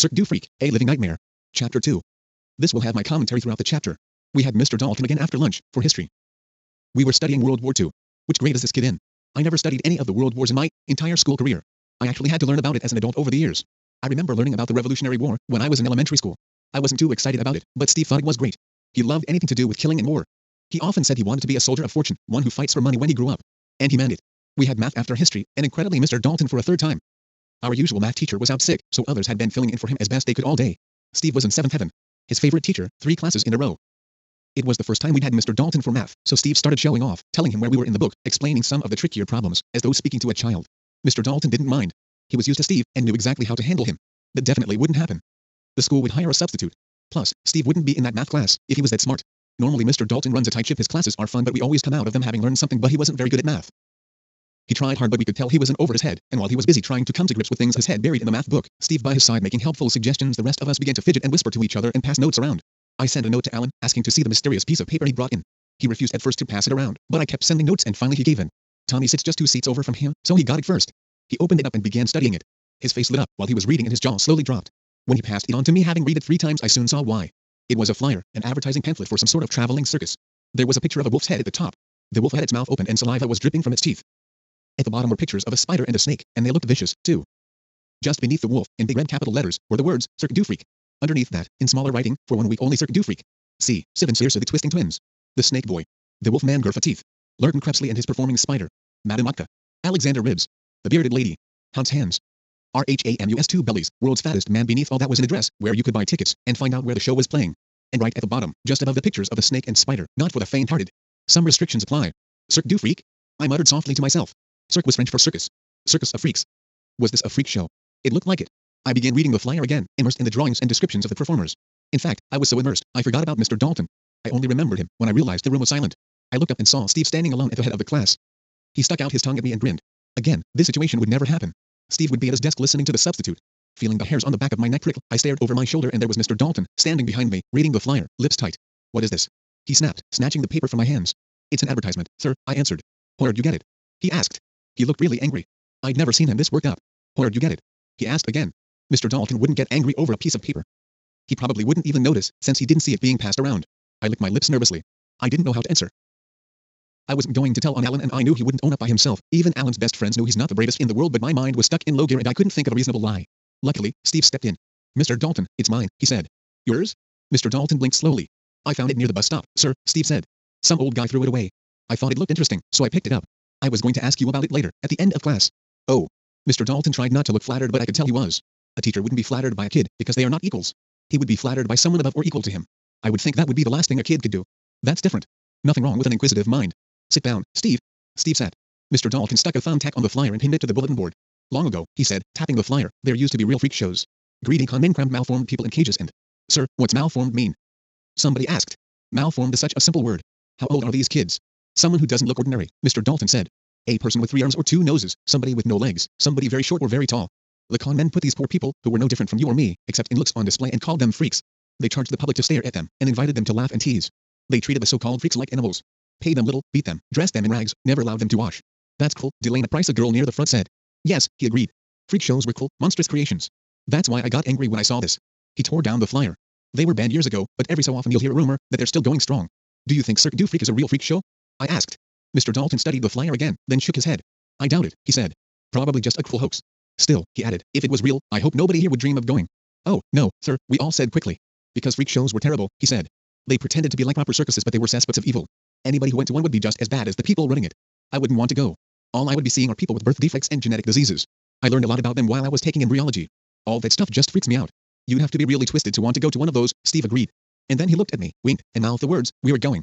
Cirque du Freak, A Living Nightmare. Chapter 2. This will have my commentary throughout the chapter. We had Mr. Dalton again after lunch, for history. We were studying World War II. Which grade is this kid in? I never studied any of the world wars in my entire school career. I actually had to learn about it as an adult over the years. I remember learning about the Revolutionary War when I was in elementary school. I wasn't too excited about it, but Steve thought it was great. He loved anything to do with killing and war. He often said he wanted to be a soldier of fortune, one who fights for money when he grew up. And he meant it. We had math after history, and incredibly Mr. Dalton for a third time. Our usual math teacher was out sick, so others had been filling in for him as best they could all day. Steve was in seventh heaven. His favorite teacher, 3 classes in a row. It was the first time we'd had Mr. Dalton for math, so Steve started showing off, telling him where we were in the book, explaining some of the trickier problems, as though speaking to a child. Mr. Dalton didn't mind. He was used to Steve, and knew exactly how to handle him. That definitely wouldn't happen. The school would hire a substitute. Plus, Steve wouldn't be in that math class, if he was that smart. Normally Mr. Dalton runs a tight ship. His classes are fun, but we always come out of them having learned something, but he wasn't very good at math. He tried hard, but we could tell he was in over his head, and while he was busy trying to come to grips with things, his head buried in the math book, Steve by his side making helpful suggestions, the rest of us began to fidget and whisper to each other and pass notes around. I sent a note to Alan, asking to see the mysterious piece of paper he brought in. He refused at first to pass it around, but I kept sending notes and finally he gave in. Tommy sits just 2 seats over from him, so he got it first. He opened it up and began studying it. His face lit up while he was reading and his jaw slowly dropped. When he passed it on to me, having read it 3 times, I soon saw why. It was a flyer, an advertising pamphlet for some sort of traveling circus. There was a picture of a wolf's head at the top. The wolf had its mouth open and saliva was dripping from its teeth. At the bottom were pictures of a spider and a snake, and they looked vicious, too. Just beneath the wolf, in big red capital letters, were the words, Cirque du Freak. Underneath that, in smaller writing, for 1 week only Cirque du Freak. See, Sid and Circe the Twisting Twins. The Snake Boy. The Wolfman Gerfa Teeth. Lurton Krebsley and his performing spider. Madame Otka. Alexander Ribs. The Bearded Lady. Hans Hands. RHAMUS 2 Bellies, world's fattest man. Beneath all that was an address, where you could buy tickets, and find out where the show was playing. And right at the bottom, just above the pictures of the snake and spider, not for the faint-hearted. Some restrictions apply. Cirque du Freak? I muttered softly to myself. Cirque was French for circus. Circus of freaks. Was this a freak show? It looked like it. I began reading the flyer again, immersed in the drawings and descriptions of the performers. In fact, I was so immersed, I forgot about Mr. Dalton. I only remembered him when I realized the room was silent. I looked up and saw Steve standing alone at the head of the class. He stuck out his tongue at me and grinned. Again, this situation would never happen. Steve would be at his desk listening to the substitute. Feeling the hairs on the back of my neck prickle, I stared over my shoulder and there was Mr. Dalton, standing behind me, reading the flyer, lips tight. What is this? He snapped, snatching the paper from my hands. It's an advertisement, sir, I answered. Where'd you get it? He asked. He looked really angry. I'd never seen him this worked up. Where'd you get it? He asked again. Mr. Dalton wouldn't get angry over a piece of paper. He probably wouldn't even notice, since he didn't see it being passed around. I licked my lips nervously. I didn't know how to answer. I wasn't going to tell on Alan, and I knew he wouldn't own up by himself. Even Alan's best friends knew he's not the bravest in the world, but my mind was stuck in low gear and I couldn't think of a reasonable lie. Luckily, Steve stepped in. Mr. Dalton, it's mine, he said. Yours? Mr. Dalton blinked slowly. I found it near the bus stop, sir, Steve said. Some old guy threw it away. I thought it looked interesting, so I picked it up. I was going to ask you about it later, at the end of class. Oh. Mr. Dalton tried not to look flattered, but I could tell he was. A teacher wouldn't be flattered by a kid, because they are not equals. He would be flattered by someone above or equal to him. I would think that would be the last thing a kid could do. That's different. Nothing wrong with an inquisitive mind. Sit down, Steve. Steve sat. Mr. Dalton stuck a thumbtack on the flyer and pinned it to the bulletin board. Long ago, he said, tapping the flyer, there used to be real freak shows. Greedy con men crammed malformed people in cages and... Sir, what's malformed mean? Somebody asked. Malformed is such a simple word. How old are these kids? Someone who doesn't look ordinary, Mr. Dalton said. A person with 3 arms or 2 noses, somebody with no legs, somebody very short or very tall. The con men put these poor people, who were no different from you or me, except in looks, on display and called them freaks. They charged the public to stare at them, and invited them to laugh and tease. They treated the so-called freaks like animals. Paid them little, beat them, dressed them in rags, never allowed them to wash. That's cool, Delana Price, a girl near the front, said. Yes, he agreed. Freak shows were cool, monstrous creations. That's why I got angry when I saw this. He tore down the flyer. They were banned years ago, but every so often you'll hear a rumor that they're still going strong. Do you think Cirque du Freak is a real freak show? I asked. Mr. Dalton studied the flyer again, then shook his head. I doubt it, he said. Probably just a cruel hoax. Still, he added, if it was real, I hope nobody here would dream of going. Oh, no, sir, we all said quickly. Because freak shows were terrible, he said. They pretended to be like proper circuses, but they were cesspits of evil. Anybody who went to one would be just as bad as the people running it. I wouldn't want to go. All I would be seeing are people with birth defects and genetic diseases. I learned a lot about them while I was taking embryology. All that stuff just freaks me out. You'd have to be really twisted to want to go to one of those, Steve agreed. And then he looked at me, winked, and mouthed the words, we were going.